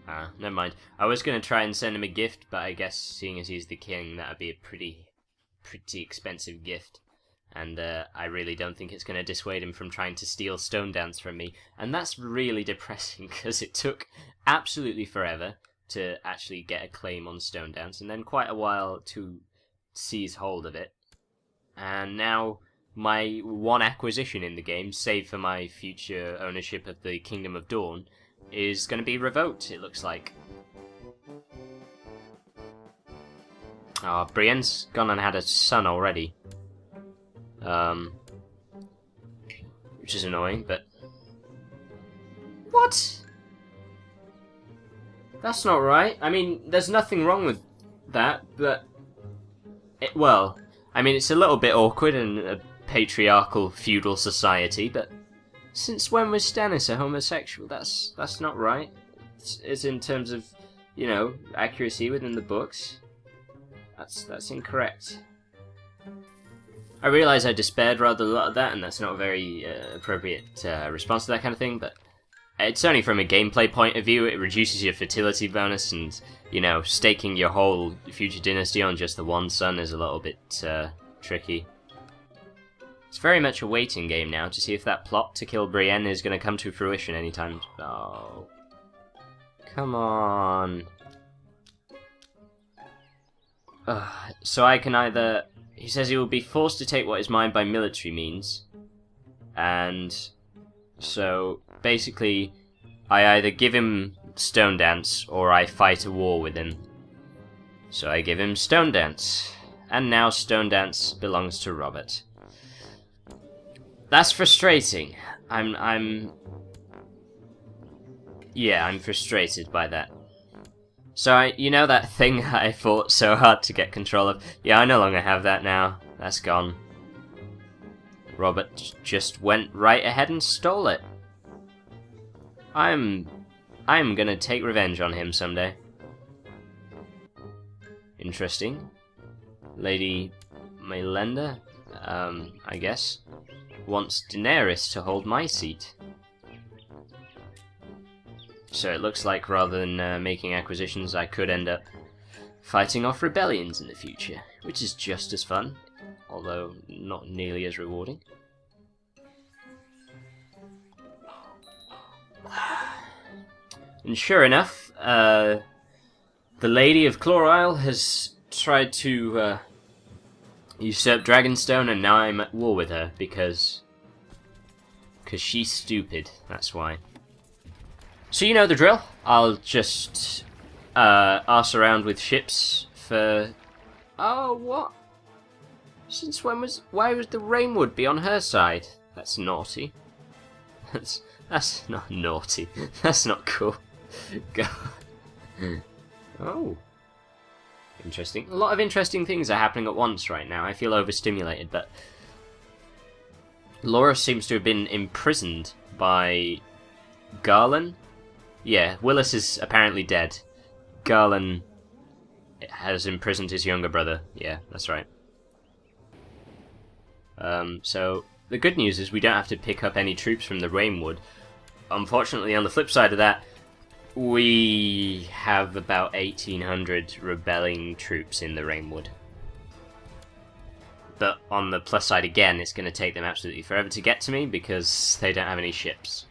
Ah, never mind. I was going to try and send him a gift, but I guess seeing as he's the king, that would be a pretty expensive gift. And I really don't think it's going to dissuade him from trying to steal Stone Dance from me. And that's really depressing, because it took absolutely forever to actually get a claim on Stone Dance, and then quite a while to seize hold of it. And now my one acquisition in the game, save for my future ownership of the Kingdom of Dawn, is going to be revoked, it looks like. Oh, Brienne's gone and had a son already. Which is annoying, but... What? That's not right. I mean, there's nothing wrong with that, but... well, I mean, it's a little bit awkward in a patriarchal feudal society, but... Since when was Stannis a homosexual? That's not right. It's in terms of, you know, accuracy within the books. That's incorrect. I realise I despaired rather a lot of that, and that's not a very appropriate response to that kind of thing, but it's only from a gameplay point of view. It reduces your fertility bonus, and, you know, staking your whole future dynasty on just the one son is a little bit tricky. It's very much a waiting game now to see if that plot to kill Brienne is going to come to fruition anytime. Oh. Come on. So I can either... He says he will be forced to take what is mine by military means. And so basically I either give him Stone Dance or I fight a war with him. So I give him Stone Dance. And now Stone Dance belongs to Robert. That's frustrating. I'm frustrated by that. So, you know that thing I fought so hard to get control of? Yeah, I no longer have that now. That's gone. Robert just went right ahead and stole it. I'm gonna take revenge on him someday. Interesting. Lady Mylenda, I guess, wants Daenerys to hold my seat. So it looks like rather than making acquisitions, I could end up fighting off rebellions in the future, which is just as fun, although not nearly as rewarding. And sure enough, the Lady of Chlorisle has tried to usurp Dragonstone, and now I'm at war with her because she's stupid, that's why. So you know the drill. I'll just arse around with ships for... Oh, what? Since when was... Why would the Rainwood be on her side? That's naughty. That's not naughty. That's not cool. God. Oh. Interesting. A lot of interesting things are happening at once right now. I feel overstimulated, but... Laura seems to have been imprisoned by... Garland? Yeah, Willis is apparently dead. Garland has imprisoned his younger brother. Yeah, that's right. So, the good news is we don't have to pick up any troops from the Rainwood. Unfortunately, on the flip side of that, we have about 1,800 rebelling troops in the Rainwood. But on the plus side again, it's going to take them absolutely forever to get to me because they don't have any ships.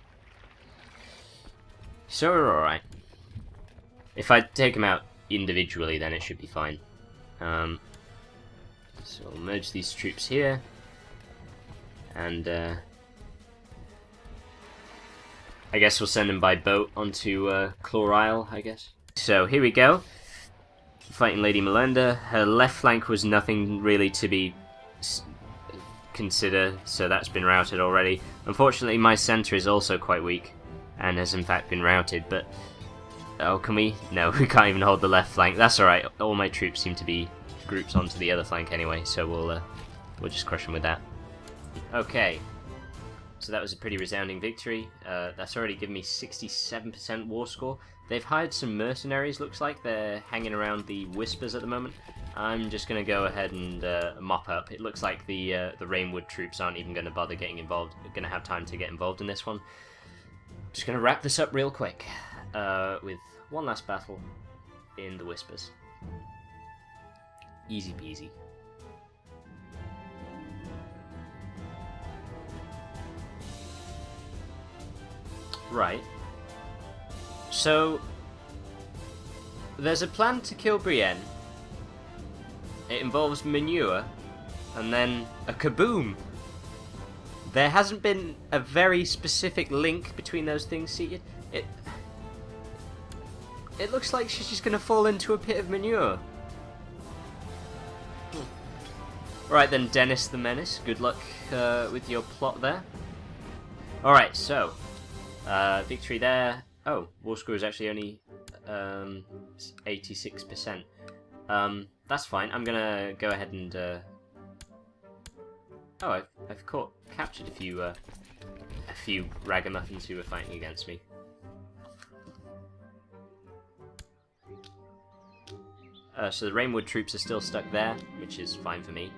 So we're alright. If I take them out individually, then it should be fine. So I'll merge these troops here. And I guess we'll send them by boat onto Chlorisle, I guess. So here we go. Fighting Lady Mylenda. Her left flank was nothing really to be considered, so that's been routed already. Unfortunately, my centre is also quite weak, and has in fact been routed, but... Oh, can we? No, we can't even hold the left flank. That's alright, all my troops seem to be grouped onto the other flank anyway, so we'll just crush them with that. Okay, so that was a pretty resounding victory. That's already given me 67% war score. They've hired some mercenaries, looks like. They're hanging around the Whispers at the moment. I'm just going to go ahead and mop up. It looks like the Rainwood troops aren't even going to bother getting involved. They're going to have time to get involved in this one. Just going to wrap this up real quick with one last battle in the Whispers. Easy peasy. Right. So, there's a plan to kill Brienne. It involves manure, and then a kaboom! There hasn't been a very specific link between those things, see? It looks like she's just gonna fall into a pit of manure. Right then, Dennis the Menace, good luck with your plot there. Alright, so, victory there. Oh, war score is actually only 86%. That's fine. I'm gonna go ahead and. Oh, I've captured a few ragamuffins who were fighting against me. So the Rainwood troops are still stuck there, which is fine for me.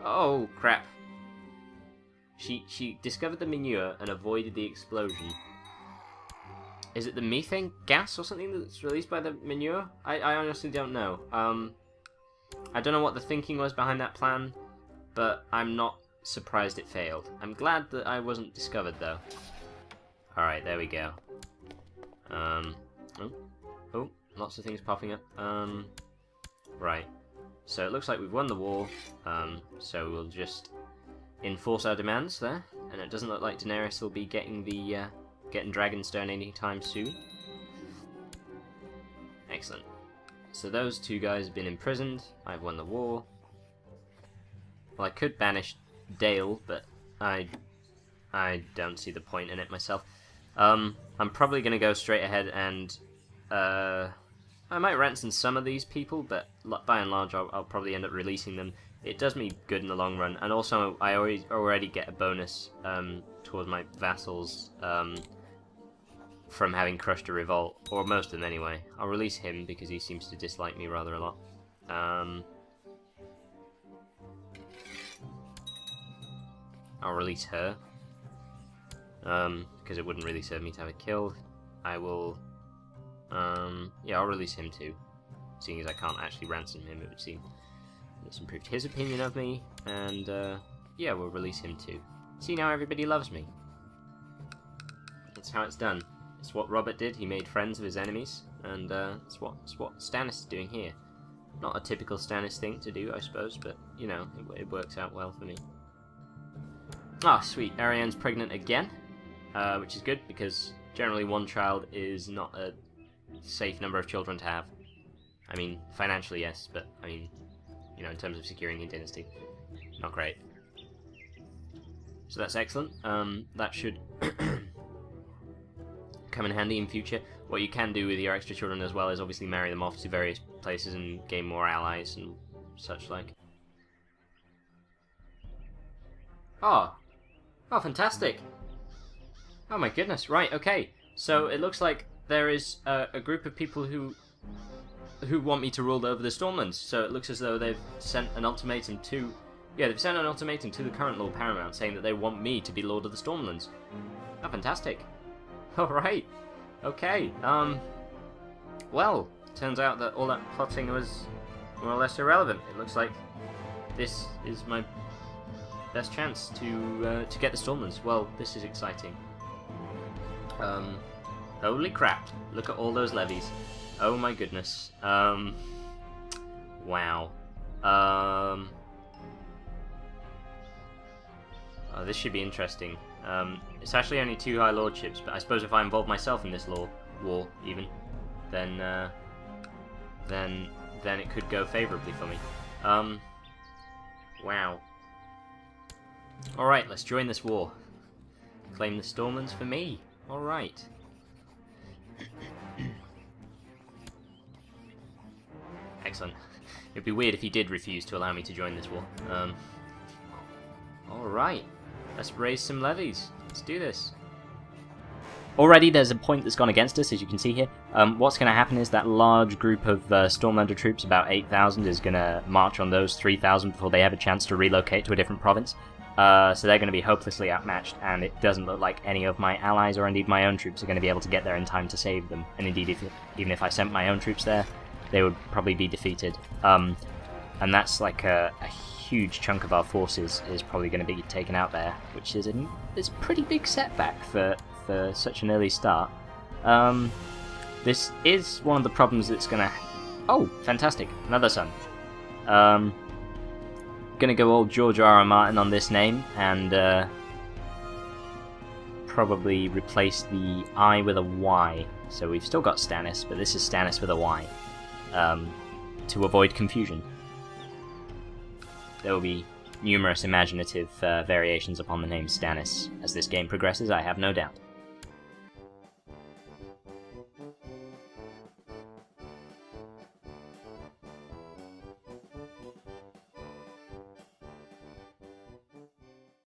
Oh crap! She discovered the manure and avoided the explosion. Is it the methane gas or something that's released by the manure? I honestly don't know. I don't know what the thinking was behind that plan, but I'm not surprised it failed. I'm glad that I wasn't discovered, though. Alright, there we go. Oh, lots of things popping up. Right. So it looks like we've won the war, so we'll just enforce our demands there, and it doesn't look like Daenerys will be getting Dragonstone anytime soon. Excellent. So those two guys have been imprisoned. I've won the war. Well, I could banish Dale, but I don't see the point in it myself. I'm probably going to go straight ahead and I might ransom some of these people, but by and large I'll probably end up releasing them. It does me good in the long run, and also I already get a bonus towards my vassals from having crushed a revolt, or most of them anyway. I'll release him because he seems to dislike me rather a lot. I'll release her because it wouldn't really serve me to have it killed. I will. Yeah, I'll release him too, seeing as I can't actually ransom him. It would seem this improved his opinion of me, and yeah, we'll release him too. See, now everybody loves me. That's how it's done. It's what Robert did. He made friends of his enemies, and it's what Stannis is doing here. Not a typical Stannis thing to do, I suppose, but you know, it works out well for me. Ah, sweet. Ariane's pregnant again, which is good because generally one child is not a safe number of children to have. I mean, financially yes, but I mean, you know, in terms of securing a dynasty, not great. So that's excellent. That should come in handy in future. What you can do with your extra children as well is obviously marry them off to various places and gain more allies and such like. Oh, fantastic! Oh my goodness! Right, okay. So it looks like there is a group of people who want me to rule over the Stormlands. So it looks as though they've sent an ultimatum to. Yeah, they've sent an ultimatum to the current Lord Paramount saying that they want me to be Lord of the Stormlands. Oh, fantastic. Alright. Okay. Well, turns out that all that plotting was more or less irrelevant. It looks like this is my best chance to get the Stormlands. Well, this is exciting. Holy crap. Look at all those levies. Oh my goodness. Wow. Oh, this should be interesting. It's actually only 2 high lordships, but I suppose if I involve myself in this war, even, then it could go favourably for me. Wow. Alright, let's join this war. Claim the Stormlands for me. Alright. Excellent. It'd be weird if he did refuse to allow me to join this war. Alright. Let's raise some levies. Let's do this. Already there's a point that's gone against us, as you can see here. What's going to happen is that large group of Stormlander troops, about 8,000, is going to march on those 3,000 before they have a chance to relocate to a different province. So they're going to be hopelessly outmatched, and it doesn't look like any of my allies, or indeed my own troops, are going to be able to get there in time to save them. And indeed, even if I sent my own troops there, they would probably be defeated. And that's like a huge chunk of our forces is probably going to be taken out there, which is a pretty big setback for such an early start. This is one of the problems that's going to... Oh, fantastic, another sun. Gonna go old George R. R. Martin on this name, and probably replace the I with a Y. So we've still got Stannis, but this is Stannis with a Y, to avoid confusion. There will be numerous imaginative variations upon the name Stannis as this game progresses, I have no doubt.